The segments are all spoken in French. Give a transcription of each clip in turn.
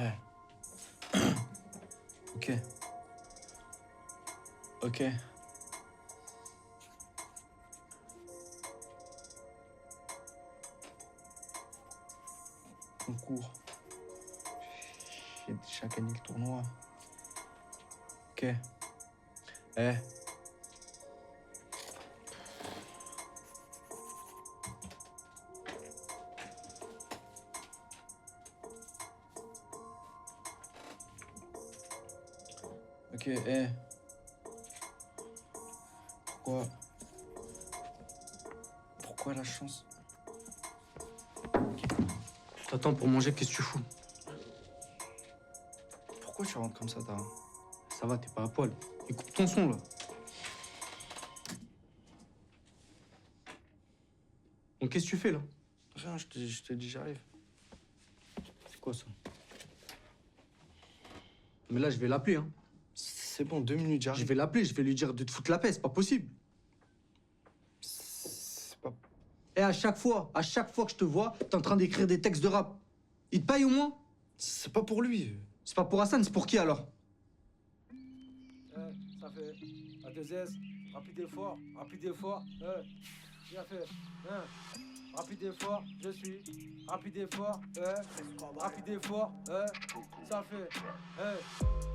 Ouais. Ok. Ok. Concours. J'ai déjà gagné le tournoi. Ok. Eh. Ok, eh. Pourquoi... Pourquoi la chance? T'attends pour manger, qu'est-ce que tu fous? Pourquoi tu rentres comme ça, Tara? Ça va, t'es pas à poil. Écoute ton son, là. Donc, qu'est-ce que tu fais, là? Rien, je te dis, j'arrive. C'est quoi, ça? Mais là, je vais l'appeler, hein. C'est bon, 2 minutes, Je j'arrive. vais l'appeler, je vais lui dire de te foutre la paix, c'est pas possible. C'est pas... Et à chaque fois que je te vois, t'es en train d'écrire des textes de rap. Il te paye au moins? C'est pas pour lui. C'est pas pour Hassan, c'est pour qui, alors? Ça fait A2S, rapide et fort, bien fait. Rapide et fort, je suis rapide et fort, rapide et fort, ça fait.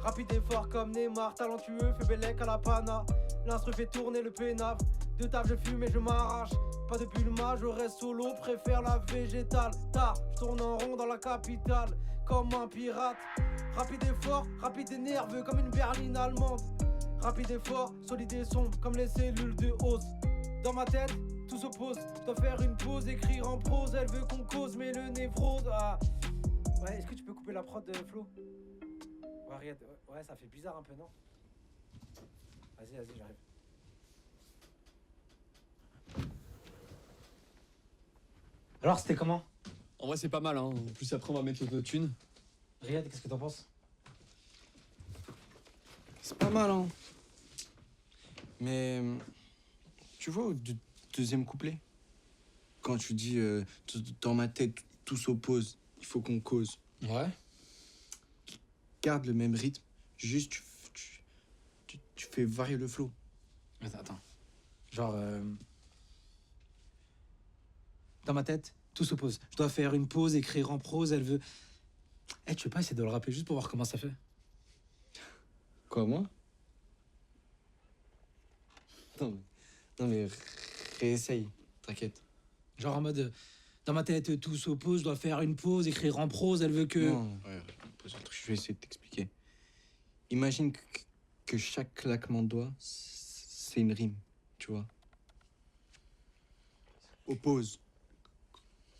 Rapide et fort comme Neymar, talentueux, fait bellec à la pana. L'instru fait tourner le pénaf, de table je fume et je m'arrache. Pas de pulma, je reste solo, préfère la végétale. Tard, je tourne en rond dans la capitale, comme un pirate. Rapide et fort, rapide et nerveux comme une berline allemande. Rapide et fort, solide et sombre comme les cellules de hausse. Dans ma tête, tout s'oppose. Je dois faire une pause, écrire en prose. Elle veut qu'on cause, mais le névrose. Ah. Ouais, est-ce que tu peux couper la prod de Flo? Ouais, regarde, ouais, ça fait bizarre un peu, non? Vas-y, j'arrive. Alors, c'était comment? En vrai, c'est pas mal, hein. En plus, après, on va mettre l'autotune. Riyad, qu'est-ce que t'en penses? C'est pas mal, hein. Mais... Tu vois, au deuxième couplet, quand tu dis dans ma tête, tout s'oppose, il faut qu'on cause. Ouais. Garde le même rythme, juste tu fais varier le flow. Attends. Genre, dans ma tête, tout s'oppose. Je dois faire une pause, écrire en prose, elle veut... Eh, tu veux pas essayer de le rappeler juste pour voir comment ça fait? Quoi, moi? Non mais réessaye, t'inquiète. Genre en mode, dans ma tête, tout s'oppose, je dois faire une pause, écrire en prose, elle veut que... Non, ouais, je vais essayer de t'expliquer. Imagine que chaque claquement de doigts, c'est une rime, tu vois. Oppose,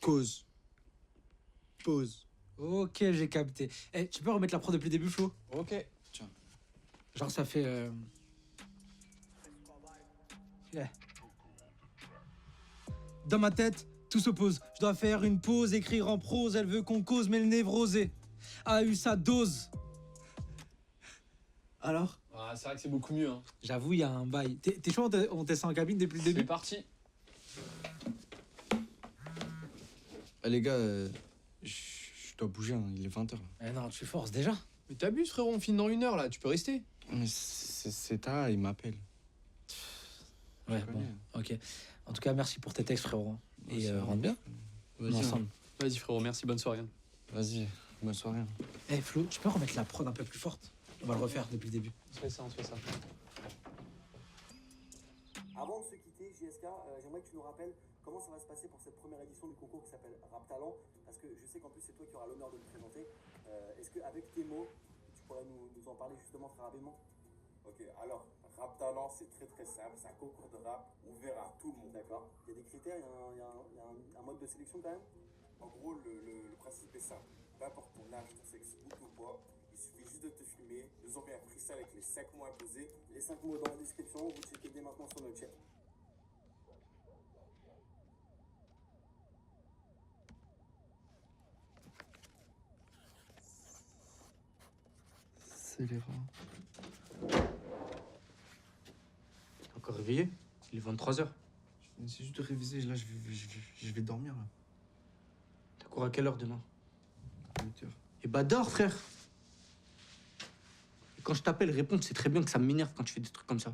cause, pause. Ok, j'ai capté. Eh, tu peux remettre la prod depuis le début, Flo? Ok. Tiens. Genre ça fait... Yeah. Dans ma tête, tout s'oppose. Je dois faire une pause, écrire en prose, elle veut qu'on cause, mais le névrosé a eu sa dose. Alors? Ah, c'est vrai que c'est beaucoup mieux, hein. J'avoue, il y a un bail. T'es chaud, on teste en cabine depuis le C'est début? parti. Ah, les gars, je dois bouger, hein, il est 20h. Eh non, tu forces déjà. Mais t'abuses, frérot, on finit dans 1 heure, là. Tu peux rester. Mais c'est tard, il m'appelle. Ouais, Je bon, connais. ok. En tout cas, merci pour tes textes, frérot. Et C'est rentre bien. Vas-y, ensemble. Vas-y, frérot, merci, bonne soirée. Vas-y, bonne soirée. Eh Flo, tu peux remettre la prod un peu plus forte? On va le refaire depuis le début. On se fait ça, on se fait ça. Avant de se quitter, JSK, j'aimerais que tu nous rappelles comment ça va se passer pour cette première édition du concours qui s'appelle Rap Talent, parce que je sais qu'en plus c'est toi qui auras l'honneur de le présenter. Est-ce qu'avec tes mots, tu pourrais nous en parler justement très rapidement? Ok, alors, Rap Talent, c'est très simple, c'est un concours de rap ouvert à tout le monde. D'accord. Il y a des critères, il y a un mode de sélection quand même? En gros, le principe est simple. Peu importe ton âge, ton sexe ou ton poids, il suffit juste de te filmer, nous envoyer un freestyle avec les 5 mots imposés. Les 5 mots dans la description, vous checkez dès maintenant sur notre chat. Scélérat. Encore réveillé? Il est 23h. C'est juste de réviser, là, je vais dormir, là. T'as cours à quelle heure demain? 8h. Eh bah dors, frère. Et quand je t'appelle, réponds, tu sais très bien que ça m'énerve quand tu fais des trucs comme ça.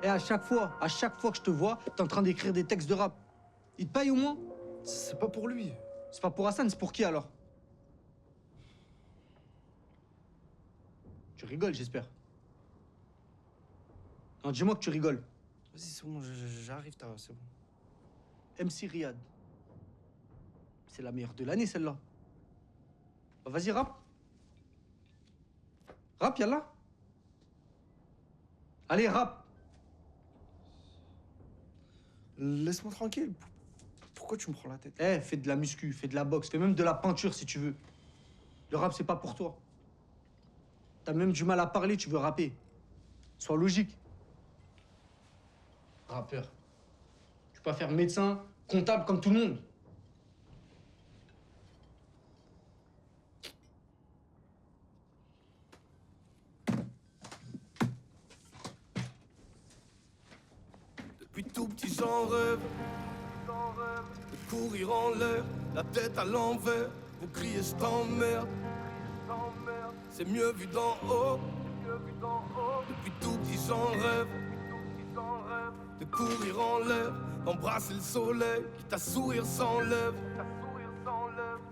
Et à chaque fois que je te vois, t'es en train d'écrire des textes de rap. Il te paye au moins? C'est pas pour lui. C'est pas pour Hassan, c'est pour qui alors? Tu rigoles, j'espère. Non, dis-moi que tu rigoles. Vas-y, c'est bon, j'arrive, c'est bon. MC Riyad. C'est la meilleure de l'année, celle-là. Bah, vas-y, rap. Rap, yallah. Allez, rap. Laisse-moi tranquille. Pourquoi tu me prends la tête? Eh, fais de la muscu, fais de la boxe, fais même de la peinture si tu veux. Le rap, c'est pas pour toi. T'as même du mal à parler, tu veux rapper. Sois logique. Rappeur. Tu peux pas faire médecin, comptable comme tout le monde. Depuis tout petit j'en rêve de courir en l'air, la tête à l'envers. Vous criez je t'emmerde, c'est mieux vu d'en haut. Depuis tout petit j'en rêve de courir en l'air, d'embrasser le soleil, quitte à sourire sans lèvres.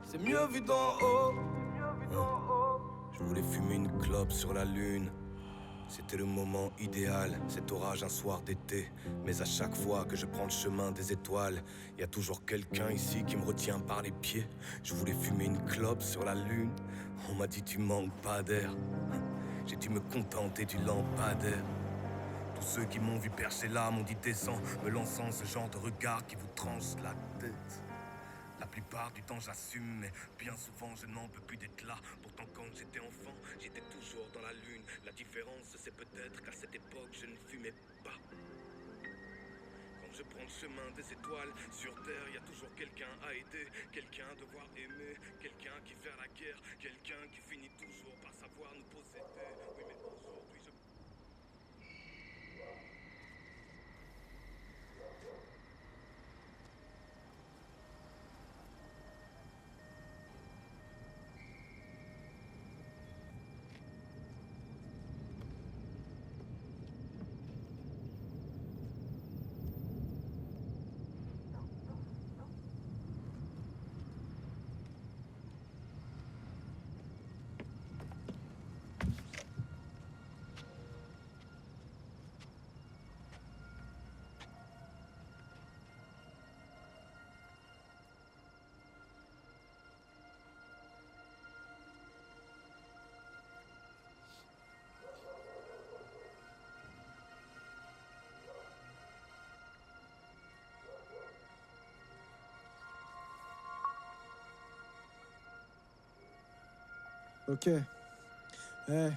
C'est mieux vu d'en haut. Je voulais fumer une clope sur la lune. C'était le moment idéal, cet orage un soir d'été. Mais à chaque fois que je prends le chemin des étoiles, y a toujours quelqu'un ici qui me retient par les pieds. Je voulais fumer une clope sur la lune. On m'a dit tu manques pas d'air. J'ai dû me contenter du lampadaire. Tous ceux qui m'ont vu percher là m'ont dit descends, me lançant ce genre de regard qui vous tranche la tête. La plupart du temps j'assume, mais bien souvent je n'en peux plus d'être là. Pourtant quand j'étais enfant, j'étais toujours dans la lune. La différence c'est peut-être qu'à cette époque je ne fumais pas. Quand je prends le chemin des étoiles, sur terre y a toujours quelqu'un à aider, quelqu'un à devoir aimer, quelqu'un qui fait la guerre, quelqu'un qui finit toujours par savoir nous posséder. Oui mais aujourd'hui je... Ok. Eh.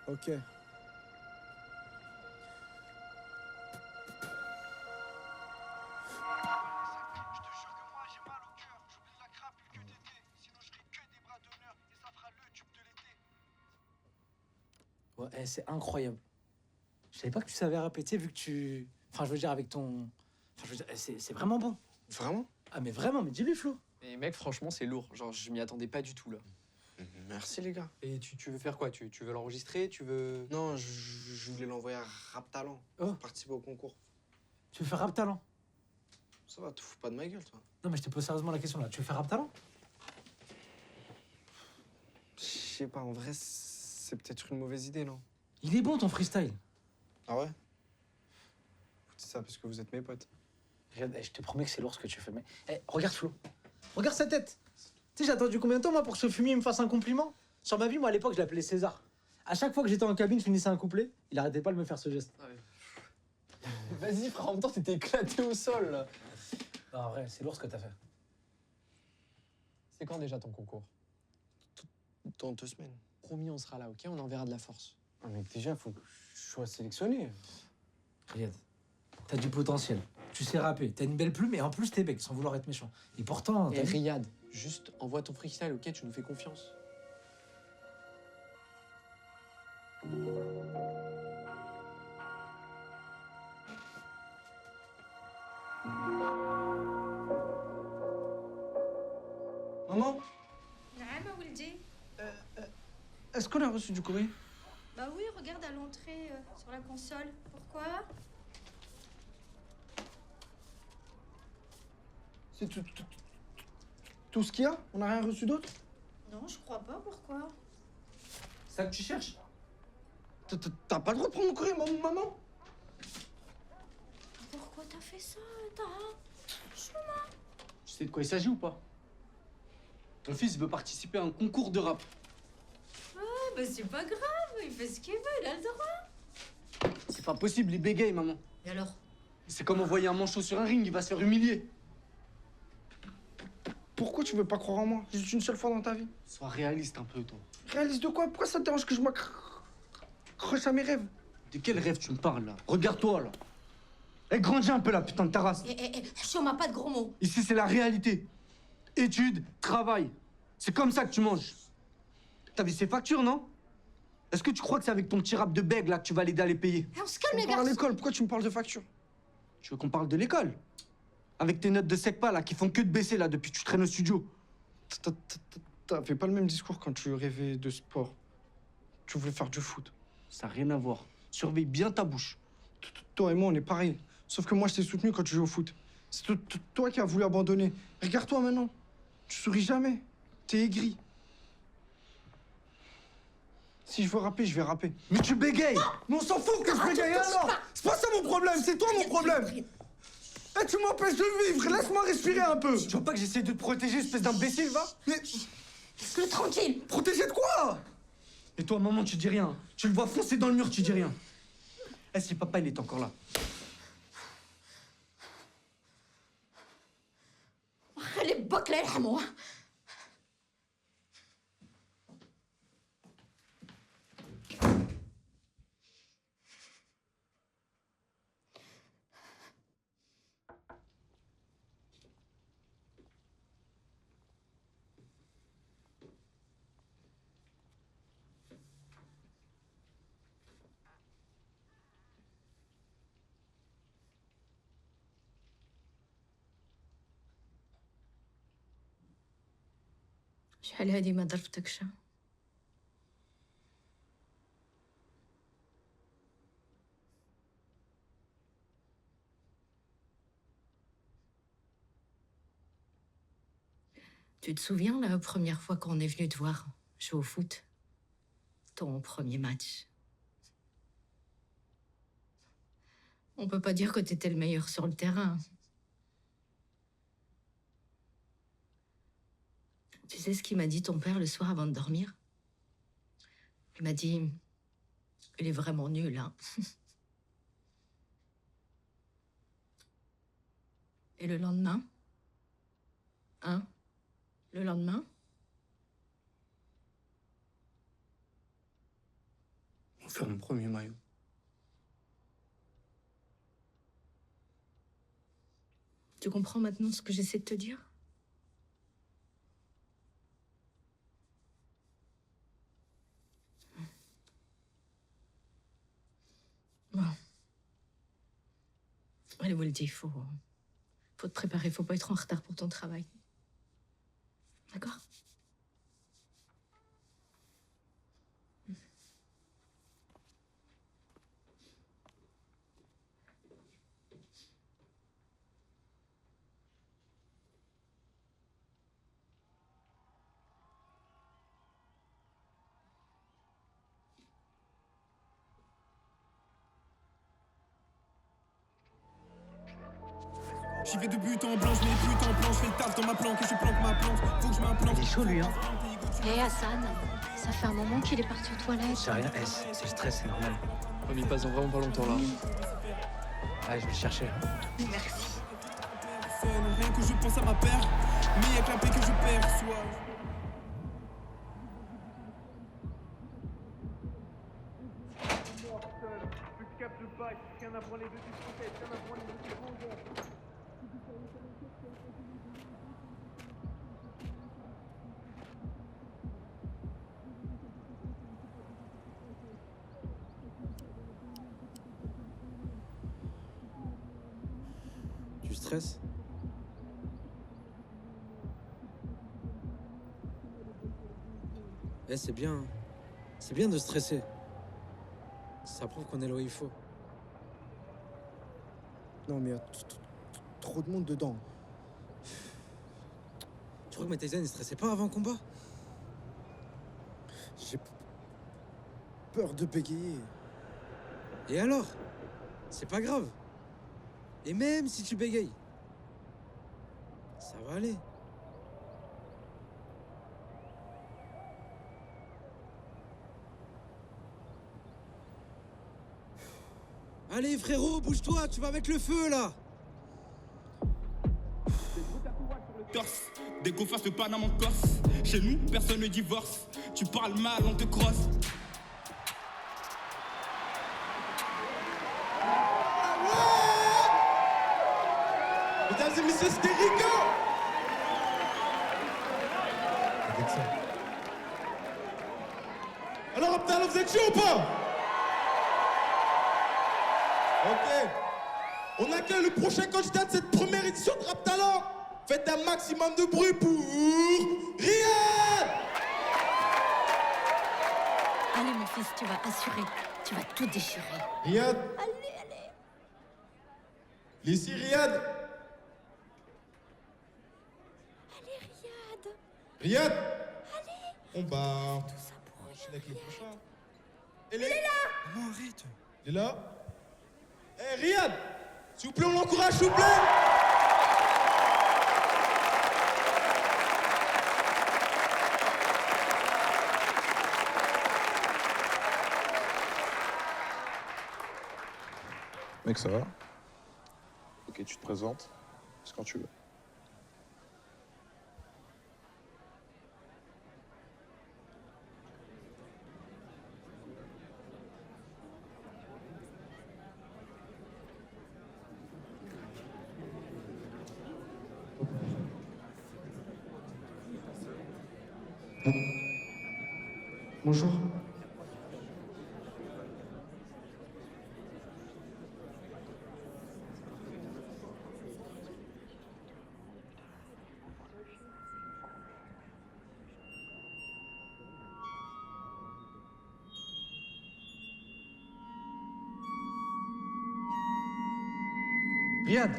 Ok. Ouais, c'est incroyable. Je savais pas que tu savais rapper, tu sais, vu que tu... Enfin, je veux dire, avec ton... Enfin, je veux dire, c'est vraiment bon. Vraiment? Ah, mais vraiment, mais dis-lui, Flo. Et mec, franchement, c'est lourd. Genre, je m'y attendais pas du tout, là. Merci les gars. Et tu veux faire quoi? Tu veux l'enregistrer? Tu veux... Non, je voulais l'envoyer à Rap Talent. Oh. Participer au concours. Tu veux faire rap talent? Ça va, te fous pas de ma gueule, toi. Non, mais je te pose sérieusement la question, là. Tu veux faire rap talent? Je sais pas, en vrai, c'est peut-être une mauvaise idée, non? Il est bon, ton freestyle. Ah ouais? C'est ça, parce que vous êtes mes potes. Regarde, je te promets que c'est lourd ce que tu fais. Mais regarde Flo. Regarde sa tête. Tu sais, j'ai attendu combien de temps, moi, pour que ce fumier me fasse un compliment? Sur ma vie, moi, à l'époque, je l'appelais César. À chaque fois que j'étais en cabine, je finissais un couplet, il arrêtait pas de me faire ce geste. Vas-y, frère, en même temps, t'étais éclaté au sol, là. Non, en vrai, c'est lourd ce que t'as fait. C'est quand déjà ton concours? Dans 2 semaines. Promis, on sera là, ok? On enverra de la force. Ah, mais déjà, faut que je sois sélectionné. Regarde, t'as du potentiel. Tu sais rapper, t'as une belle plume et en plus t'es bec, sans vouloir être méchant. Et pourtant, Et t'as vu- Riyad, juste envoie ton freestyle, ok? Tu nous fais confiance. Maman, نعم ولدي. est-ce qu'on a reçu du courrier? Bah oui, regarde à l'entrée sur la console. Pourquoi? C'est tout ce qu'il y a? On n'a rien reçu d'autre? Non, je crois pas. Pourquoi? C'est ça que tu cherches? T'as pas le droit de prendre mon courrier, maman? Pourquoi t'as fait ça, Taha? Tu sais de quoi il s'agit ou pas? Ton fils veut participer à un concours de rap. Ah, bah c'est pas grave. Il fait ce qu'il veut. Il a le droit. C'est pas possible, il bégaye, maman. Et alors? C'est comme envoyer un manchot sur un ring, il va se faire humilier. Pourquoi tu veux pas croire en moi? Juste une seule fois dans ta vie. Sois réaliste un peu, toi. Réaliste de quoi? Pourquoi ça te dérange que je m'accroche à mes rêves? De quel rêve tu me parles, là? Regarde-toi, là. Eh, grandis un peu, la putain de ta race. On m'a pas de gros mots. Ici, c'est la réalité. Études, travail. C'est comme ça que tu manges. T'as vu ces factures, non? Est-ce que tu crois que c'est avec ton petit rap de bègue, là, que tu vas l'aider à les payer? On se calme, les On parle à garçons. l'école, pourquoi tu me parles de factures? Tu veux qu'on parle de l'école? Avec tes notes de SECPA, là, qui font que de baisser, là, depuis que tu traînes au studio. T'as fait pas le même discours quand tu rêvais de sport. Tu voulais faire du foot. Ça n'a rien à voir. Surveille bien ta bouche. Toi et moi, on est pareil. Sauf que moi, je t'ai soutenu quand tu jouais au foot. C'est toi qui as voulu abandonner. Regarde-toi maintenant. Tu souris jamais. T'es aigri. Si je veux rapper, je vais rapper. Mais tu bégayes. Mais on s'en fout que je bégaye, alors. C'est pas ça mon problème, c'est toi mon problème. Eh, tu m'empêches de vivre, laisse-moi respirer un peu. Tu vois pas que j'essaie de te protéger, espèce d'imbécile, va? Mais Laisse-le tranquille. protéger de quoi? Et toi, maman, tu dis rien. Tu le vois foncer dans le mur, tu dis rien. Eh, si papa, il est encore là. خلي بك لا يرحمه. شحال هادي ما ضربتكش؟ Tu te souviens la première fois qu'on est venu te voir jouer au foot? Ton premier match. On peut pas dire que t'étais le meilleur sur le terrain. Tu sais ce qu'il m'a dit ton père le soir avant de dormir? Il m'a dit, il est vraiment nul, hein. Et le lendemain? Hein? Le lendemain? On fait mon premier maillot. Tu comprends maintenant ce que j'essaie de te dire? Bon. Allez, vous le dites, faut te préparer, faut pas être en retard pour ton travail. D'accord? J'y vais de but en blanc, je mets but en blanc, je fais le taf dans ma planque et je planque ma plante. Faut que je m'implante. Il est chaud lui, hein. Hé Hassan, ça fait un moment qu'il est parti aux toilettes. C'est rien, c'est le stress, c'est normal. On y passe dans vraiment pas longtemps là. Allez, je vais le chercher. Merci. Rien que je pense à ma perte, mais y'a que la paix que je perçois. Tu stresses? Eh, c'est bien. Hein. C'est bien de stresser. Ça prouve qu'on est là où il faut. Non, mais il y a trop de monde dedans. Tu crois que Metaizen ne stressait pas avant le combat? J'ai peur de bégayer. Et alors? C'est pas grave. Et même si tu bégayes, ça va aller. Allez frérot, bouge-toi, tu vas avec le feu là. Torse, des go face de Paname en Corse. Chez nous, personne ne divorce. Tu parles mal, on te crosse. Mesdames et messieurs, c'était Rico! Avec ça. Alors, Abdallah, vous êtes chaud ou pas? Ok. On accueille le prochain candidat de cette première édition de Rap Talent. Faites un maximum de bruit pour Riyad! Allez mon fils, tu vas assurer. Tu vas tout déchirer. Riyad? Allez. Ici, Riyad? Allez Riyad. Riyad? Allez. On va enchaîner avec le prochain. Il est là! Non, arrête. Il est là? Eh, Riyad! S'il vous plaît, on l'encourage, s'il vous plaît! Mec, ça va? Ok, tu te présentes. C'est quand tu veux. Bonjour. Riyad.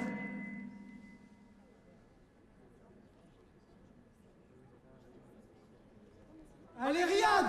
Allez Riyad!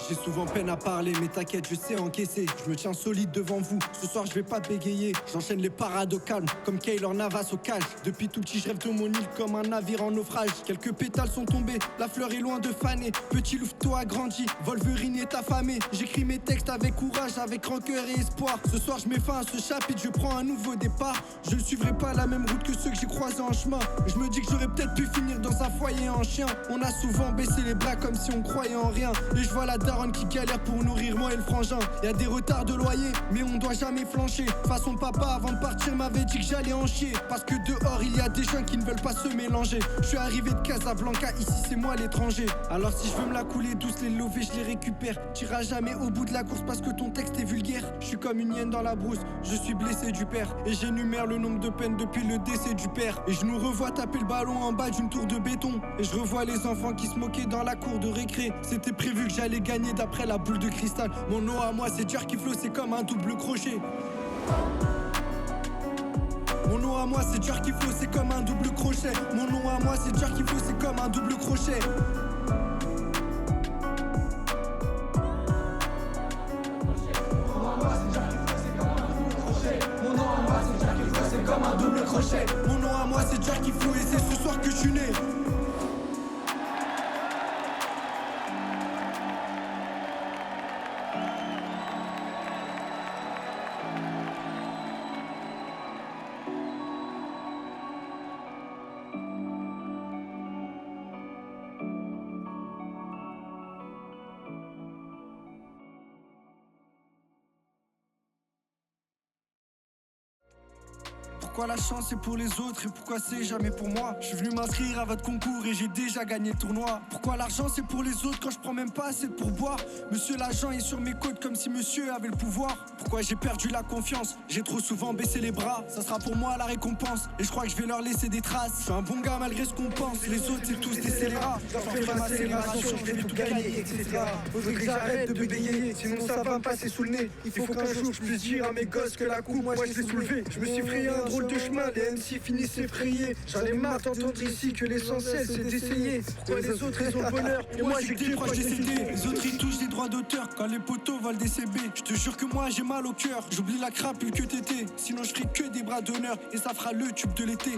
J'ai souvent peine à parler, mais t'inquiète, je sais encaisser. Je me tiens solide devant vous. Ce soir, je vais pas bégayer. J'enchaîne les parades au calme, comme Kaylor Navas au cage. Depuis tout petit, je rêve de mon île comme un navire en naufrage. Quelques pétales sont tombés, la fleur est loin de faner. Petit louveteau a grandi, Wolverine est affamé. J'écris mes textes avec courage, avec rancœur et espoir. Ce soir, je mets fin à ce chapitre, je prends un nouveau départ. Je ne suivrai pas la même route que ceux que j'ai croisés en chemin. Je me dis que j'aurais peut-être pu finir dans un foyer en chien. On a souvent baissé les bras comme si on croyait en rien. Et je vois la daronne qui galère pour nourrir moi et le frangin. Y a des retards de loyer, mais on doit jamais flancher. Façon papa avant de partir m'avait dit que j'allais en chier. Parce que dehors il y a des gens qui ne veulent pas se mélanger. Je suis arrivé de Casablanca, ici c'est moi l'étranger. Alors si je veux me la couler douce, les lovés je les récupère. T'iras jamais au bout de la course parce que ton texte est vulgaire. Je suis comme une hyène dans la brousse, je suis blessé du père. Et j'énumère le nombre de peines depuis le décès du père. Et je nous revois taper le ballon en bas d'une tour de béton. Et je revois les enfants qui se moquaient dans la cour de récré. C'était prévu que j'allais gagner aligné d'après la boule de cristal. Mon nom à moi c'est Jerky Flow, c'est comme un double crochet. Mon nom à moi c'est Jerky Flow, c'est comme un double crochet. Mon nom à moi c'est Jerky Flow, c'est comme un double crochet. Comme un double crochet. Mon nom à moi c'est Jerky Flow et c'est ce soir que je suis né. Pourquoi la chance c'est pour les autres et pourquoi c'est jamais pour moi? Je suis venu m'inscrire à votre concours et j'ai déjà gagné le tournoi. Pourquoi l'argent c'est pour les autres quand je prends même pas assez de pourboire? Monsieur l'agent est sur mes côtes comme si monsieur avait le pouvoir. Pourquoi j'ai perdu la confiance? J'ai trop souvent baissé les bras. Ça sera pour moi la récompense et je crois que je vais leur laisser des traces. Je suis un bon gars malgré ce qu'on pense. Les autres c'est tous des scélérats. Je leur fais ma accélération, je vais tout gagner, etc. Faudrait que j'arrête de bégayer, sinon ça va me passer sous le nez. Il faut qu'un jour je puisse dire à mes gosses que la coupe moi je l'ai soulevée. Je me suis frayé un drôle de chemin, les MC finissent effrayés. J'en ai marre d'entendre ici que l'essentiel c'est d'essayer. Pourquoi les autres ils ont le bonheur et moi j'ai que des proches décédés? Les autres ils touchent des droits d'auteur quand les poteaux volent des CB. Je te jure que moi j'ai mal au cœur, j'oublie la crapule que t'étais. Sinon je ferai que des bras d'honneur et ça fera le tube de l'été.